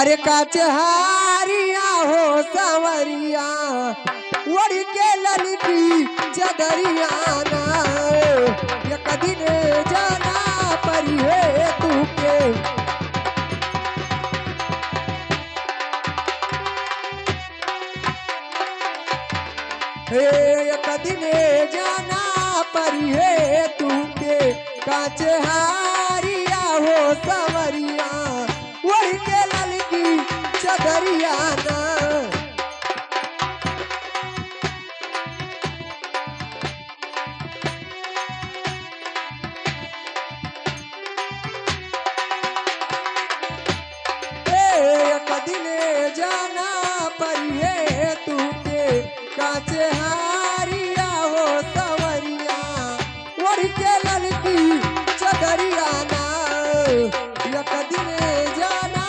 अरे काचहारिया हो सवरिया उड़ के ललकी चदरिया ना एक दिन जाना परी है तूके एक दिन जाना परी है तूके काचहारिया हो सवरिया उड़ के ललकी चदरिया ना एक दिन जाना परी है तूके काचहारिया हो सवरिया उड़ के ललकी चदरिया ना एक दिन जाना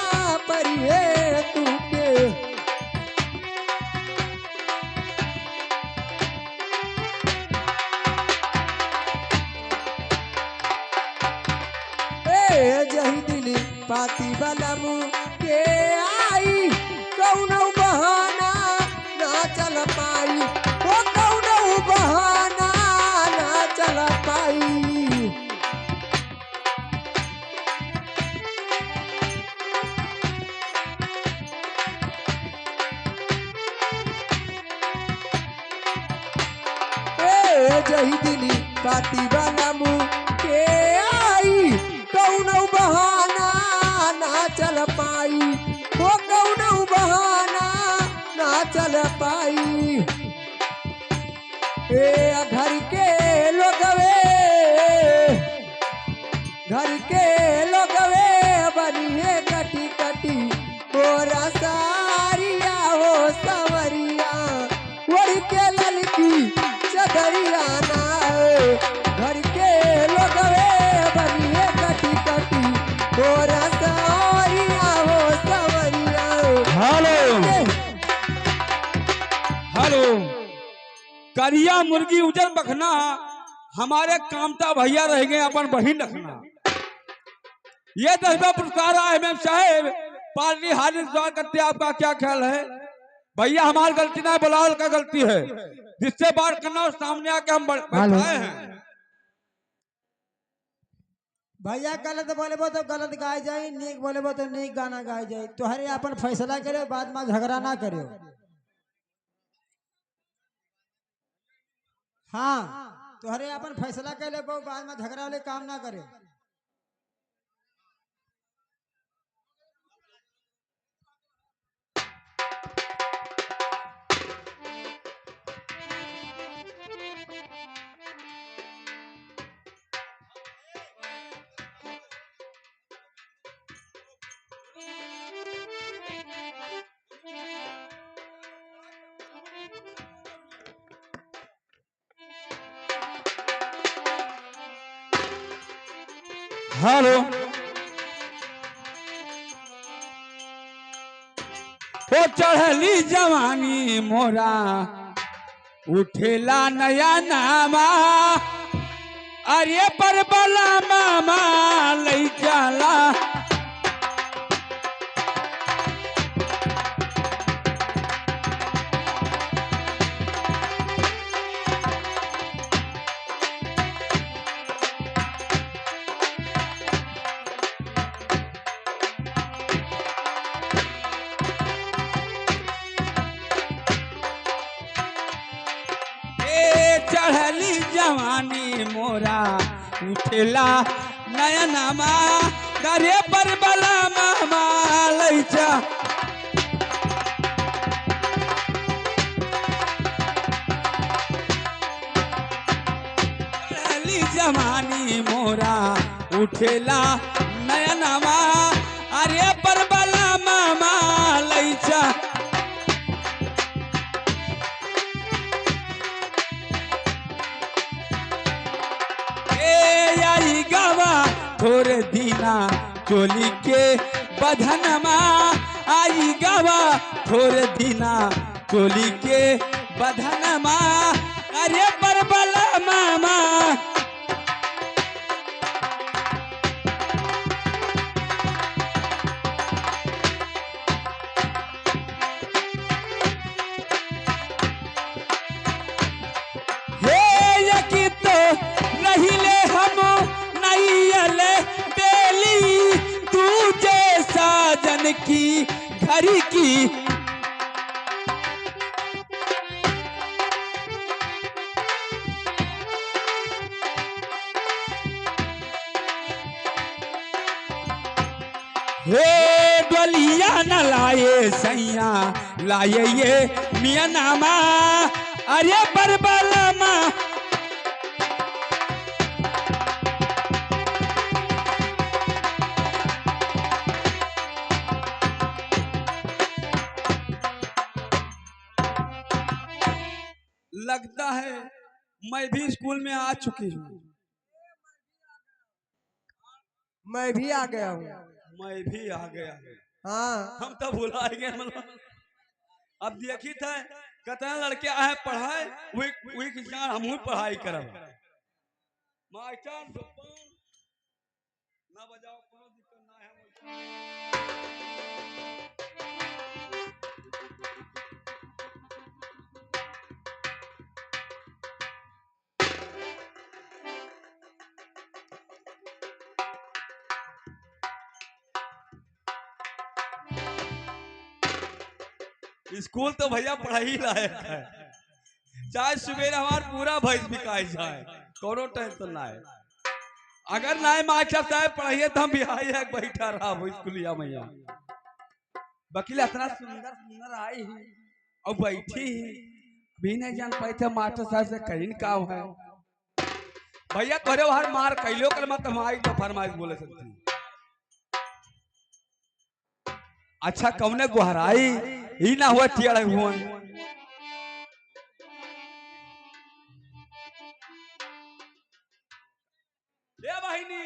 परी है तूके जही दिली पाती बलमू के आई कौनो बहाना ना चल पाई वो कौनो बहाना ना चल पाई जही दिली पाती बलमू के आई कौनो बहाना ना चल पाई वो कौनो बहाना ना चल पाई घर के लोगवे बनिए कटी कटी हो सारिया हो सवरिया उड़ के ललकी चदरिया ना घर के लोगवे बनिए कटी कटी हो सारिया हो सवरिया। हेलो हेलो करिया मुर्गी उजर बखना हमारे कामता भैया रह गए अपन बहिन रखना। ये 10वां पुरस्कार आया एमएम साहेब पार्टी हार्दिक स्वागत करते हैं। आपका क्या ख्याल है भैया? हमारी गलती ना बलाल का गलती है जिससे बात करना और सामने आके हम बैठाए हैं। भैया गलत बोले तो गलत गाए जाए, नीक बोले तो नीक गाना गाए जाए। तुहरे अपन फैसला करे, बाद में झगड़ा ना करो। हाँ तुहरे अपन फैसला कर ले, बाद में झगड़ा वाले काम ना करे। हेलो ओ चढ़ली जवानी मोरा उठेला नया नामा अरे पर बला मामा लई जाला चढ़ली जवानी मोरा उठेला नयनमा करे पर बला मामा लैचा चढ़ली जवानी मोरा उठेला नयनमा अरे पर बला मामा लैचा थोड़े दीना चोली के बधनमा आई गावा थोड़े दीना चोली के बधनमा अरे बरबला मामा बहन की घर की। हे डोलिया न लाए सैया लाए ये मिया नामा, अरे बरबरमा। लगता है मैं भी स्कूल में आ चुकी हूँ। मैं भी आ गया हूँ। मैं भी आ गया हूँ। हाँ हम तो भुला गए मतलब। अब देखी था कितना लड़के आए पढ़ाए, वही किसान हम पढ़ाई करब। मास्टर ना बजाओ, कोनो दिक्कत ना है। स्कूल तो भैया पढ़ाई लायक है, चाहे सुबह हमार पूरा भैंस बिकाई जाए, कोनो टेंशन ना है। अगर ना मास्टर साहब पढ़ाइए तो हम बिहाई है बैठा रहा वो स्कूलिया मैया। वकील इतना सुंदर सुंदर आई ही और बैठी ही, भी नहीं जान पाई थे मास्टर साहब से कहीं काम है। भैया तोरे बाहर मार कैलो कर मत हमारी तो फरमाइश बोले सकती। अच्छा कौने गुहराई ही ना हुआ टियाड़ हुआ। ए बहिनी,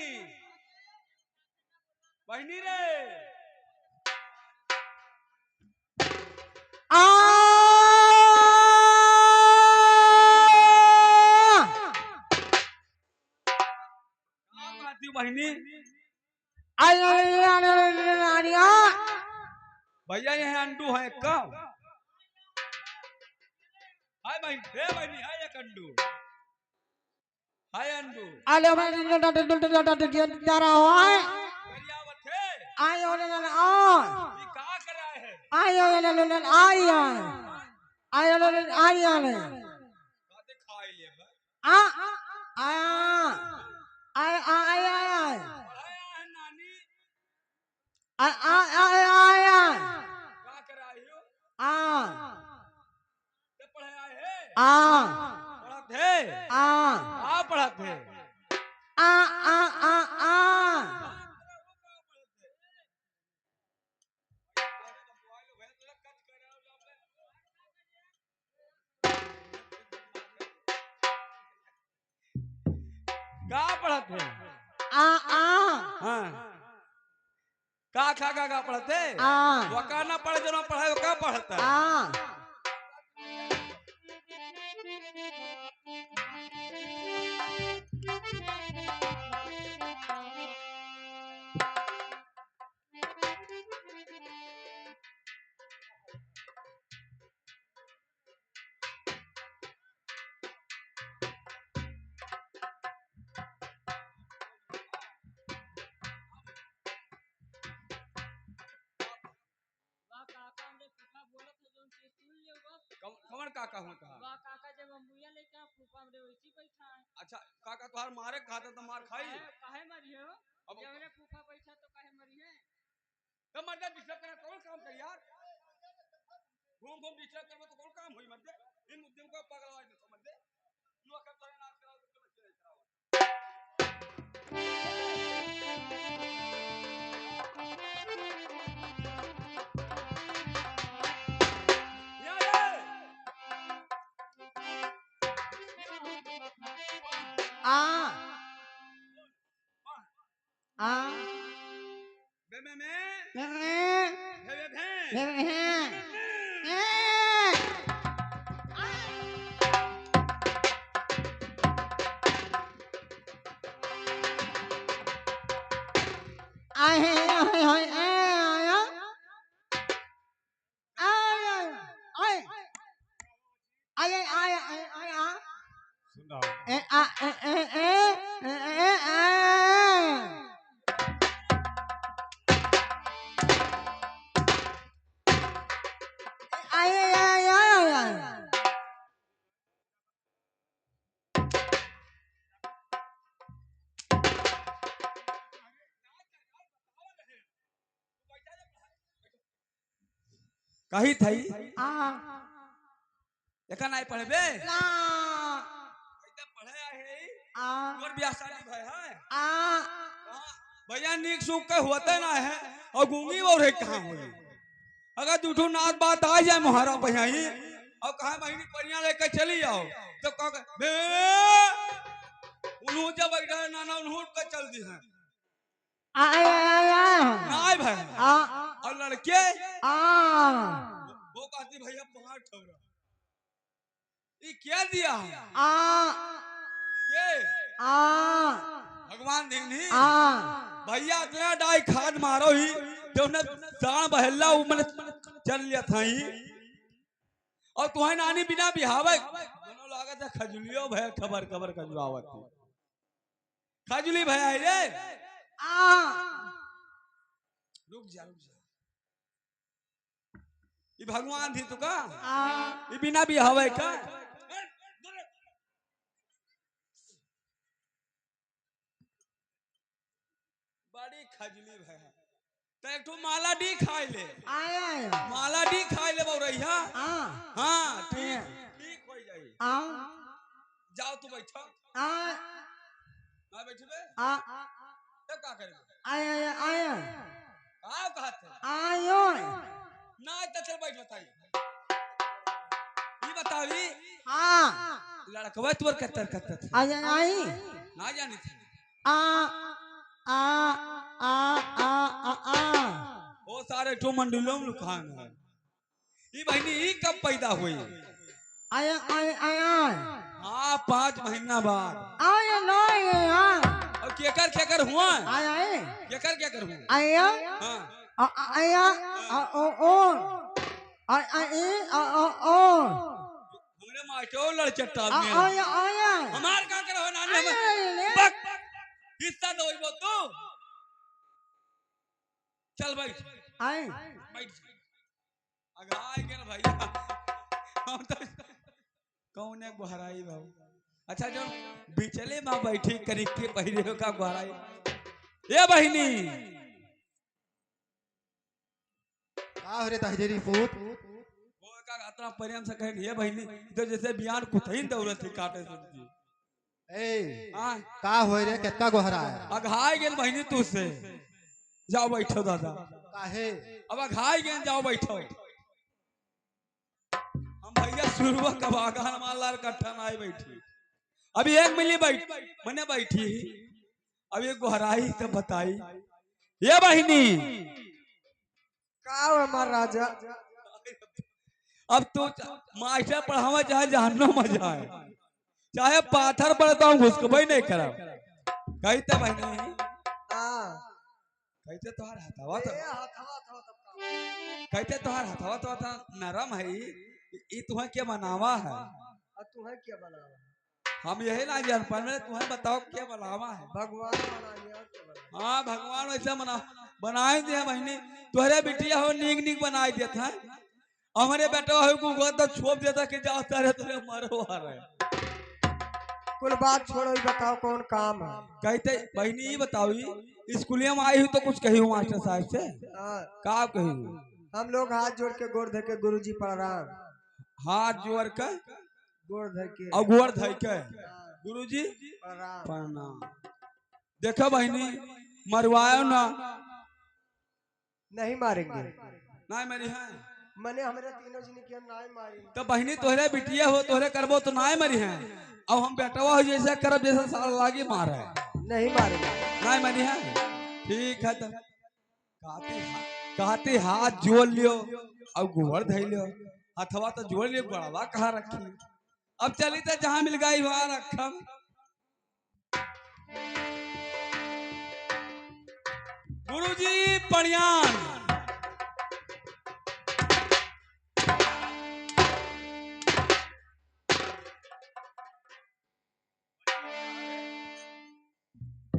बहिनी रे आ बहिनी। भैया ये अंडू है कब? हाय बहन, हे बहनी, हाय एक अंडू, हाय अंडू। आलो मैं जा रहा हूँ। करियावत है, आयो ये कहाँ कर रहा है? आयो बातें खाई ले बस। आ आया आया आया आया है नानी, आया क्या कर रहा है? आ ते पढ़े आए है? आ पढ़त है? आ पढ़त है? आ आ आ आ का पढ़त है? हाँ। का पढ़त है? वो का ना पढ़े जो ना पढ़े वो का पढ़ता है? कौन काका होता है? काका जब अम्बुया लेके फूफा हमरे वैसी बैठा है। अच्छा काका तुहार मारे खाता तो मार खाई काहे मरियो? अब जब रे फूफा बैठा तो काहे मरिए? तो मर्द डिस्टर्ब करना कौन काम कर यार? घूम घूम डिस्टर्ब करबो तो कौन काम होई मर्द? इन मुद्दों को पगलवा दे समझ दे। युवा कर तोरे नाच कराओ तो चले कराओ। यार बे आए आए आए आए कही थई आ एका नहीं पढ़े बे ला ऐसा पढ़े आहे आ और ब्याह शादी भय है आ भैया नीक सुख के होते ना है और गूंगी और है कहाँ हुई अगर दूठू नाथ बात आ जाए मुहारा भैया ही और कहा महीनी परियां लेकर चली आओ तो कह बे उन्हों जब बैठा है नाना उन्हों का चल दी है आए आए आए नाय भाई आ और लड़के आ वो कहती भैया पहाड़ ठहरा ये क्या दिया है आ ये आ भगवान देनी आ भैया इतना डाई खाद मारो ही तो उन्हें दान बहला वो मैंने चल लिया था ही और तुम्हें नानी बिना बिहावे दोनों लागत है खजुलियो भय खबर खबर खजुआवत थी खजुली भय आई रे आ रुक जा ये भगवान थी तुका आ ये बिना बिहावे का बड़ी खजुली भय तो एक ठो माला डी खाई ले आए आए माला डी खाई ले बौरैया आ हाँ ठीक ठीक हो जाई आ जाओ तू बैठो आ ना बैठबे आ तब का करेंगे आए आए आए आओ कहते आयो ना तो चल बैठ बताई ये बतावी हाँ लड़कवा तोर कत्तर कत्तर थी आए आई ना जानी थी आ आ आ आ आ वो सारे ठो मंडलों में लुकान है ये बहनी ही कब पैदा हुई आए आए आए हाँ 5 महीना बाद आए नहीं हाँ और केकर हुआ आए आए केकर हुआ आए हाँ आए आ ओ ओ आए आए आ ओ ओ हमरे मास्टर लड़चट्टा में आए आए हमार का कर हो नानी हम बक हिस्सा दो वो तू चल बैठ आए बैठ अगाई के ना भैया हम तो कौन है गुहराई भाऊ अच्छा जो बिचले मां बैठी करी के पहिरे का गुहराई ए बहिनी का हो रे तहजेरी पूत वो का इतना प्रेम से कहे ये बहिनी तो जैसे बियान कुतहीन दौड़त थी काटे सुनती ए हां का हो रे कितना गोहरा है अघाई गेल बहिनी तू से जाओ बैठो दादा काहे अब अघाई गेल जाओ बैठो हम भैया शुरू कब आगान मालार कट्ठा ना आई बैठी अभी एक मिली बैठ मैंने बैठी अब ये गोहराई तो बताई ये बहिनी का हमार राजा अब तो मास्टर पढ़ावा चाहे जहन्नो में जाए चाहे पाथर पड़ता हूँ घुसकबई नहीं करा कहते बहनी कहते तोहार हथवा तो कहते तोहार हथवा तो नरम है ये तुम्हें क्या बनावा है तुम्हें क्या बनावा हम यही ना जान पा रहे तुम्हें बताओ क्या बनावा है भगवान बनाया हाँ भगवान वैसा बनाए दिया बहनी तुहरे बिटिया हो नीक नीक बनाए देता है हमारे बेटा हो गूगल तो छोप देता कि जाओ तारे तुझे मरवा रहे कुल बात छोड़ो बताओ कौन काम है कहते बहनी ये बताओ स्कूलिया में आई हुई तो कुछ कही हूँ मास्टर साहब से का कही हूँ हम लोग हाथ जोड़ के गोड़ धर के गुरुजी प्रणाम हाथ जोड़ के गोड़ धर के और गोड़ धर के गुरुजी प्रणाम प्रणाम देखो बहनी मरवायो ना नहीं मारेंगे ना मेरी है मने हमारे तीनों जने के हम नहीं मारेंगे तो बहनी तोहरे बिटिया हो तोहरे करबो तो ना मरी है अब हम बेटवा हो जैसे करब जैसे साल लागी मार है नहीं मारेंगे ना मरी है ठीक है तो कहते हाथ जोड़ लियो और गोबर धै लियो हथवा तो जोड़ लियो गोड़वा कहाँ रखी अब चली तो जहां मिल गई वहां रखम गुरुजी पणियान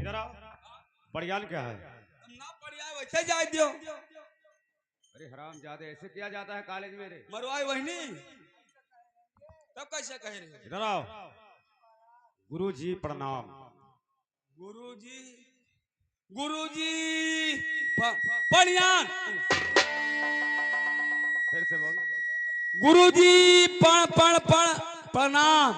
इधर आओ। पड़ियाल क्या है? ना पड़िया वैसे जाए दियो अरे हराम जादे ऐसे किया जाता है कॉलेज में रे। मरवाई वहनी तब कैसे कह रहे इधर आओ। गुरुजी प्रणाम। गुरुजी गुरुजी पढ़ियान फिर से बोल। गुरुजी पढ़ प्रणाम।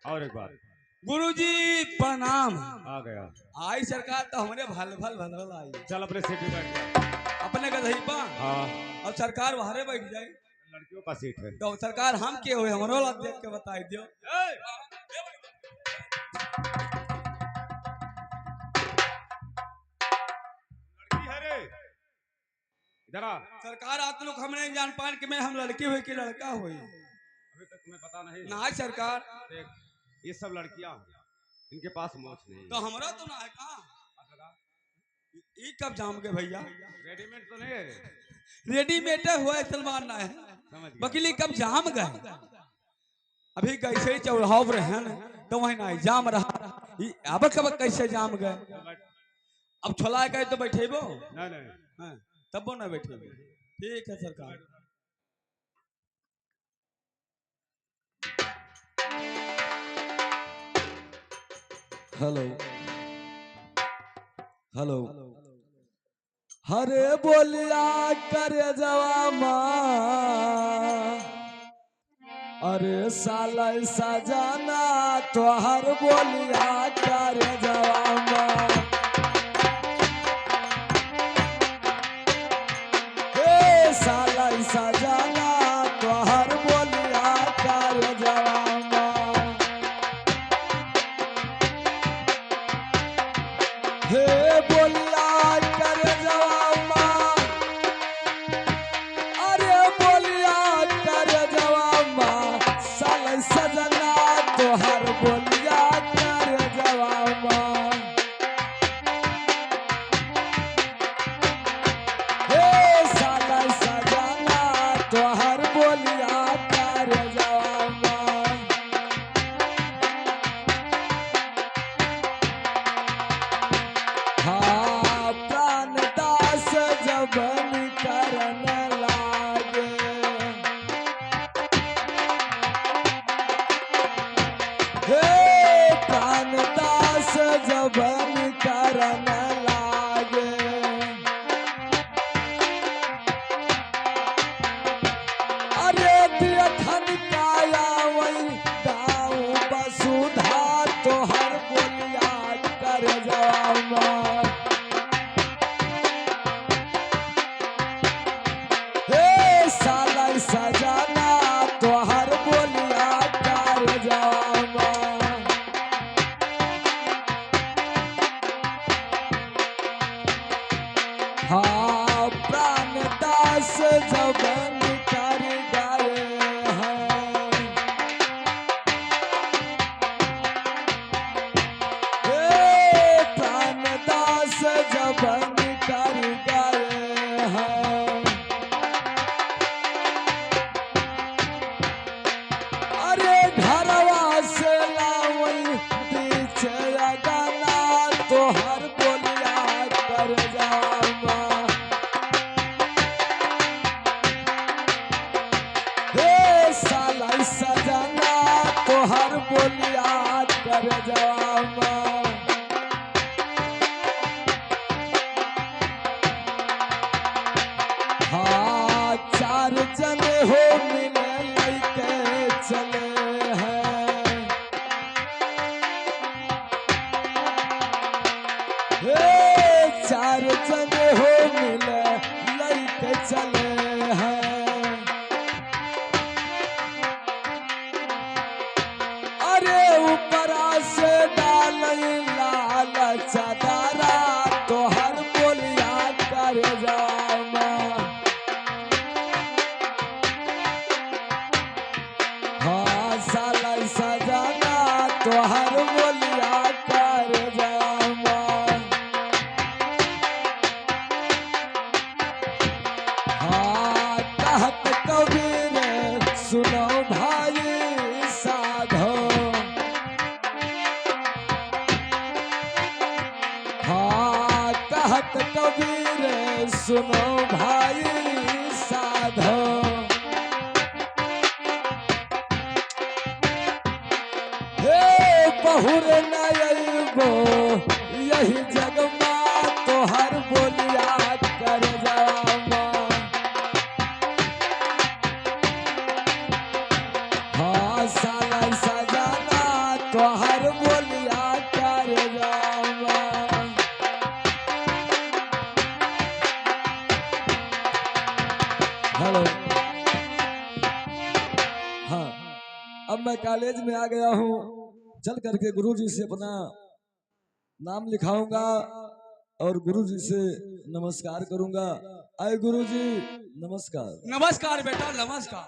और एक बार। गुरुजी प्रणाम। आ गया। आई सरकार तो हमरे भल भल भल आई। चल अपने सीट पे बैठ जा। अपने का दही पा। हाँ अब सरकार बाहरे बैठ जाए। लड़कियों का सीट है। तो सरकार हम के हुए हमरो ला देख के बताई दियो। लड़की है रे। इधर आ। सरकार आप लोग हम नहीं जान पाए कि मैं हम लड़की हुई कि लड़का हुई। अभी तक तुम्हें पता नहीं। ना सरकार देख ये सब लड़कियां हैं, इनके पास मोच नहीं तो हमरा तो ना है कहाँ। ई कब जाम के भैया। रेडीमेड तो नहीं है रे। रेडीमेड हुआ सलमान ना है समझ गया। वकीली कब जाम गए। अभी कैसे चौराहा पर हैं तो वही ना जाम रहा। अब कब कैसे जाम गए। अब छोला गए तो बैठेबो नहीं नहीं। हाँ, तब वो ना बैठेबो। ठीक है सरकार। हेलो हेलो हरे बोलिया करे जवा माँ अरे साला सजाना तो हर बोलिया करे जवा माँ हे साला सजाना तो हर बोलिया करे जवा माँ हे बोलिया करे जवा माँ अरे बोलिया करे जवा माँ साला सजना तो हर बोलिया करे जवा माँ हे साला सजना तो हर बोलिया करे जवा माँ हाँ प्राण दास जबन करन लागे हे प्राण दास जबन करन लागे अरे दियथन काया वही गाँव बसुधा तो हर बोलिया कर जावा हे साला सजाना तो हर बोलिया कर जावा हाँ प्राण दास जबन कर गए हैं हे प्राण दास जबन कर गए हैं अरे घरवा से लावई पीछे गाना तो हर बोलिया कर जावा हे साला सजना तो हर बोलिया कर जावा हाँ चार जने हो मिले लइके चले हैं हे चार जने हो मिले लइके चले हैं अरे ऊपरा से डाल लाल चादरा तो हर बोलिया कर जावा हाँ साला सजाना तो हर बोलिया कर जावा हाँ कहत कबीर सुनो भाई साधो हाँ कहत कबीर सुनो भाई साधो, हे बहुर नयगो यही जग माँ तोहर बोलिया कर जामा। हाँ साला सजाना तोहर बोलिया कर जामा। हेलो, हाँ अब मैं कॉलेज में आ गया हूँ, चल करके गुरुजी से अपना नाम लिखाऊंगा और गुरुजी से नमस्कार करूंगा। आए गुरुजी नमस्कार। नमस्कार बेटा नमस्कार।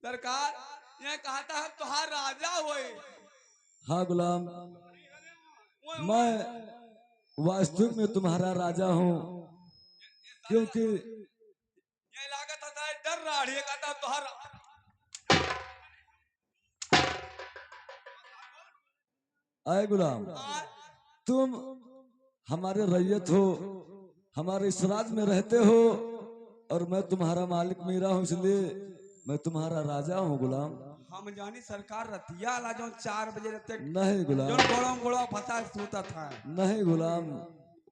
सरकार ये कहता है तुहार राजा होए। हाँ गुलाम, मैं वास्तविक में तुम्हारा राजा हूँ, क्योंकि ये लागत है डर रहा है कहता तुहार। आए गुलाम, तुम हमारे रैयत हो, हमारे इस राज में रहते हो और मैं तुम्हारा मालिक मेरा हूँ, इसलिए मैं तुम्हारा राजा हूँ गुलाम। हम जानी सरकार रतिया ला जो 4 बजे रहते नहीं गुलाम, जो गोड़ा गोड़ा फंसा सूता था। नहीं गुलाम,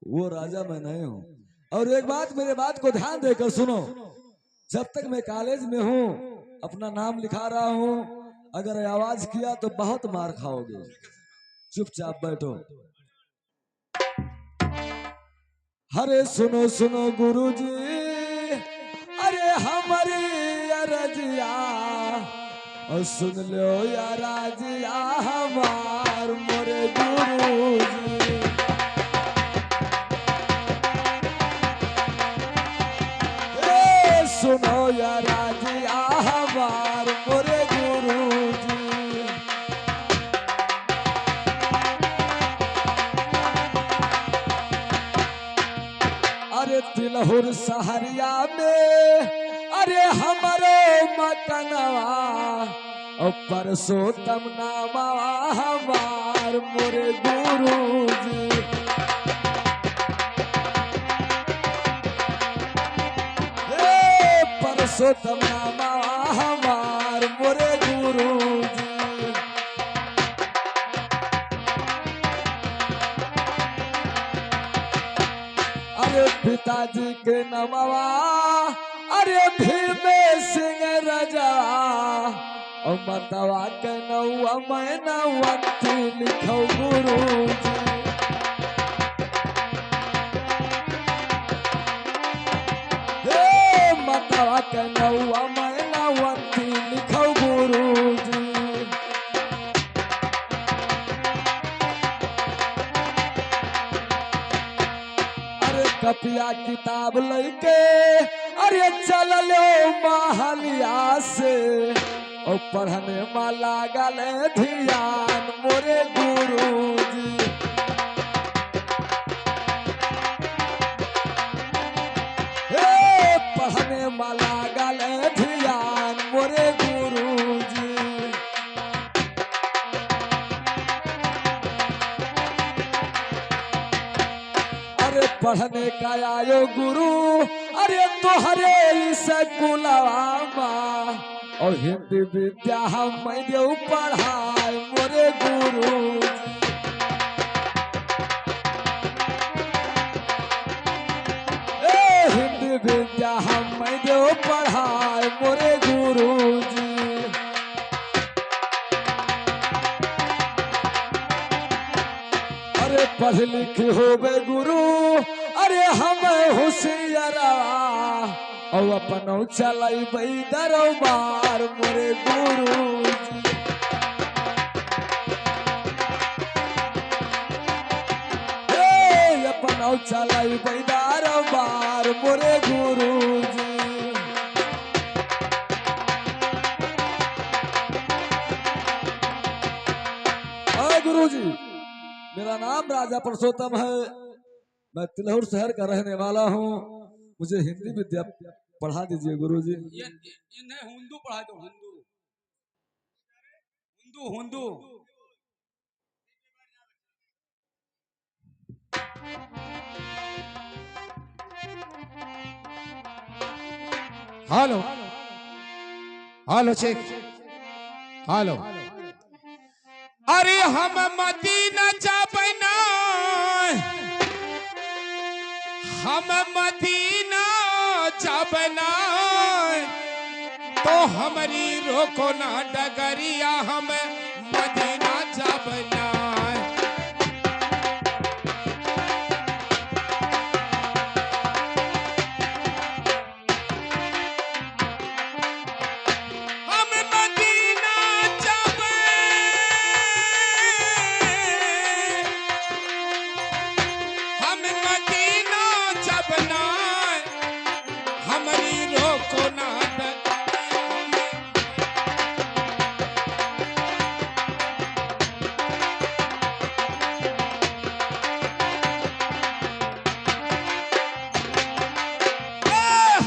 वो राजा मैं नहीं हूँ। और एक बात, मेरे बात को ध्यान देकर सुनो, जब तक मैं कॉलेज में हूँ अपना नाम लिखा रहा हूँ, अगर आवाज किया तो बहुत मार खाओगे। चुपचाप बैठो। अरे सुनो सुनो गुरुजी, अरे हमारी अरजिया और सुन लो या राजिया हमार मोरे गुरुजी। सुनो या राजिया हमार मोरे गुरुजी। अरे तिलहुर सहरिया में अरे हमारे मकनवा और परसोत्तम नामा हमार मोरे गुरुजी। परसोत्तम नामा हमार मोरे गुरुजी। अरे पिताजी के नमवा अरे भीमे सिंह रजा और मतवा के नौवा मैं नवंती लिखो गुरुजी। मतवा के नौवा मैं नवंती लिखो गुरुजी। अरे कपिया किताब लेके अरे चल लो महलिया से और पढ़ने में लागल ध्यान मोरे गुरुजी। पढ़ने में लागल ध्यान मोरे गुरुजी। अरे पढ़ने का आयो गुरु अरे तोहरे स्कूलवा और हिंदी विद्या हम देव पढ़ाए मोरे गुरुजी। हिंदी विद्या हम देव पढ़ाए मोरे गुरुजी। अरे पढ़ लिख होवे गुरु अरे हम होशियारा और अपनो चलाई दरबार मोरे गुरुजी। अपना नाव चलाई बैदार बार मोरे गुरुजी। गुरुजी, मेरा नाम राजा पुरुषोत्तम है, मैं तिलौर शहर का रहने वाला हूँ, मुझे हिंदी विद्या पढ़ा दीजिए गुरुजी। इन्हें हिंदू पढ़ा दो, Hindu Hindu Hindu. Hello hello check hello. अरे हम मदीना जाबना, हम मदीना जाबना, तो हमारी रोको ना डगरिया, हम मदीना जाबना। हम मदीना जाबे, हम मदीना जाबना, हमारी रोको ना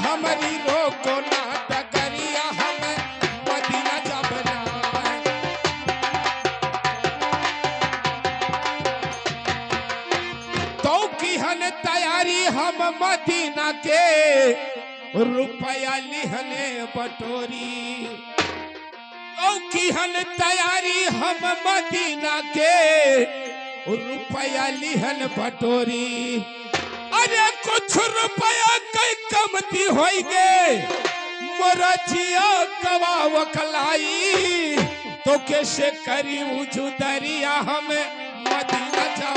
हमारी रोको ना डगरिया, हम मदीना जाबना। तो की हन तैयारी हम मदीना के, रुपया लिहने बटोरी। तो की हन तैयारी हम मदीना के, रुपया लिहन बटोरी। अरे कुछ रुपया कई कमती होई गे, मोरा जिया कवाव कलाई, तो कैसे करी उजू दरिया, हम मदीना जा।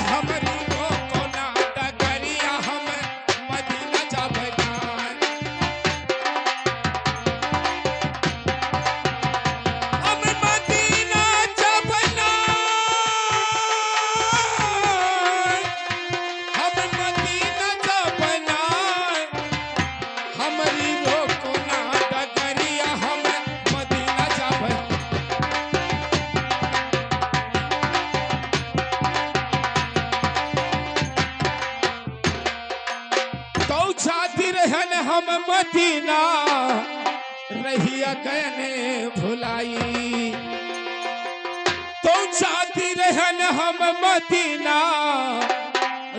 हमारी रोको ना डगरिया, हम मदीना जाबना। हम मदीना जाबना, हम मदीना जाबना, हमारी रोको ना डगरिया, हम मदीना जाबना। तो जाती रहन हम मदीना, रहिया गयने भुलाई। तो जाती रहन हम मदीना,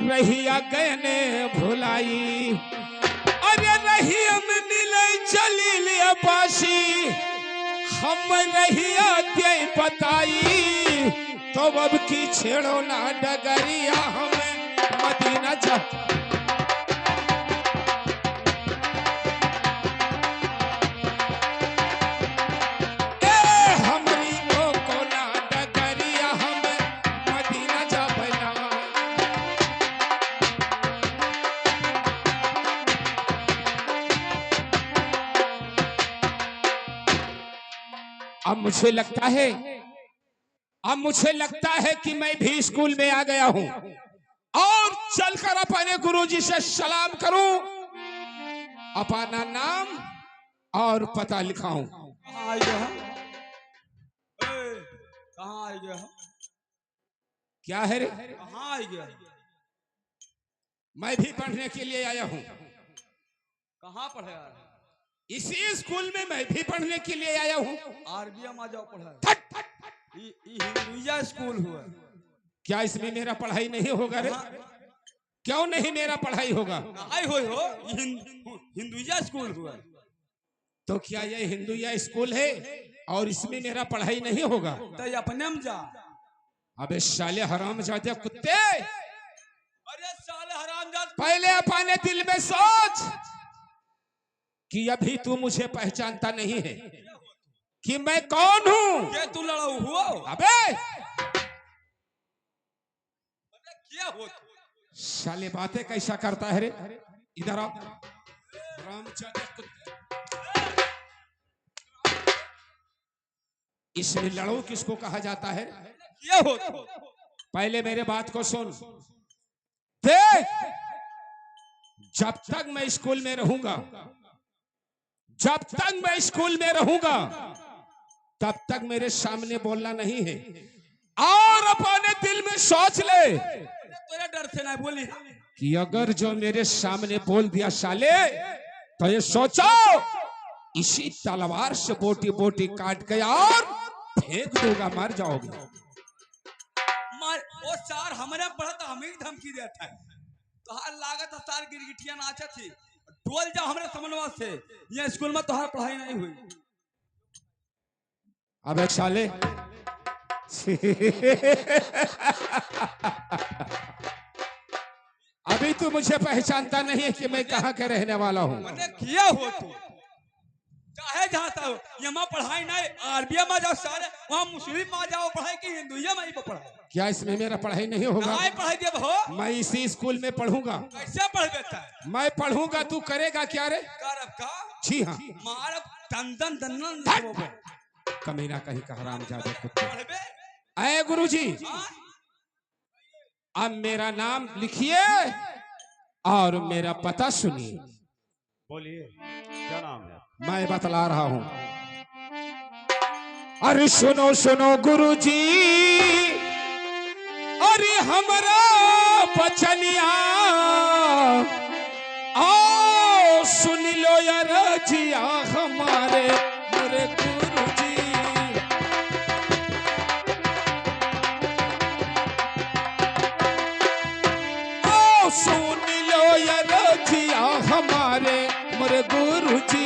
रहिया गयने भुलाई। अरे रहिया में मिले जलील अब्बासी, हम रहिया दे बताई। तो अब की छेड़ो ना डगरिया, हम मदीना जा। हमारी रोको ना डगरिया, हम मदीना जाबना। अब मुझे लगता है, अब मुझे लगता है कि मैं भी स्कूल में आ गया हूं, और चलकर अपने गुरुजी से सलाम करूं, अपना नाम और पता लिखाऊं। कहाँ आ गया हम? कहाँ आ गया हम? क्या है रे? कहाँ आ गया? मैं भी पढ़ने के लिए आया हूं, कहाँ पढ़े आ रहे? इसी स्कूल में मैं भी पढ़ने के लिए आया हूं। आरबीएम आ जाओ पढ़ा। थट, थट, हिंदुइया स्कूल हुआ। क्या इसमें मेरा पढ़ाई नहीं होगा रे? क्यों नहीं मेरा पढ़ाई होगा? आई हो हिंदुइया स्कूल हुआ। तो क्या ये हिंदू या स्कूल है और इसमें मेरा पढ़ाई नहीं होगा? तो अपने में जा। अबे साले हराम जाते कुत्ते, अरे साले हरामजाद, पहले अपने दिल में सोच कि अभी तू मुझे पहचानता नहीं है कि मैं कौन हूँ। ये तू लड़ाऊ हुआ? अबे क्या हो? साले बातें कैसा करता है रे? इधर आओ रामजादे कुत्ते। इसमें लड़ो किसको कहा जाता है? ये हो पहले मेरे बात को सुन। देख, जब तक मैं स्कूल में रहूंगा, जब तक मैं स्कूल में रहूंगा, तब तक मेरे सामने बोलना नहीं है। और अपने दिल में सोच ले तेरे डर से ना बोली कि अगर जो मेरे सामने बोल दिया साले, तो ये सोचो इसी तलवार से बोटी बोटी काट के और फेंक दूंगा, मर जाओगे। मार वो सार हमने पढ़ा तो हमें ही धमकी देता है। तो हर लागत सार गिरगिटिया नाचा थी, डोल जाओ हमारे समन्वय से, ये स्कूल में तो पढ़ाई नहीं हुई। अबे साले अभी तू मुझे पहचानता नहीं है कि मैं कहाँ का रहने वाला हूँ। मैंने किया हो तू चाहे जाता हो, यहाँ पढ़ाई नहीं, अरबी में जाओ सारे, वहाँ मुस्लिम में जाओ पढ़ाई की, हिंदुइया में ही पढ़ाई। क्या इसमें मेरा पढ़ाई नहीं होगा? नहीं पढ़ाई दे हो, मैं इसी स्कूल में पढ़ूंगा। कैसे पढ़ देता है? मैं पढ़ूंगा, तू करेगा क्या रे? करब का जी हाँ, मार दंदन दंदन कमीना कहीं का हरामजादे कुत्ते। पढ़बे अय गुरुजी, हाँ? अब मेरा नाम लिखिए और मेरा पता सुनिए। बोलिए क्या नाम है? मैं बतला रहा हूं। अरे सुनो सुनो गुरुजी, अरे हमारा बचनिया, आओ सुन लो यार जिया हमारे मोरे गुरुजी। आओ सुन लो यार जिया हमारे मोरे गुरुजी।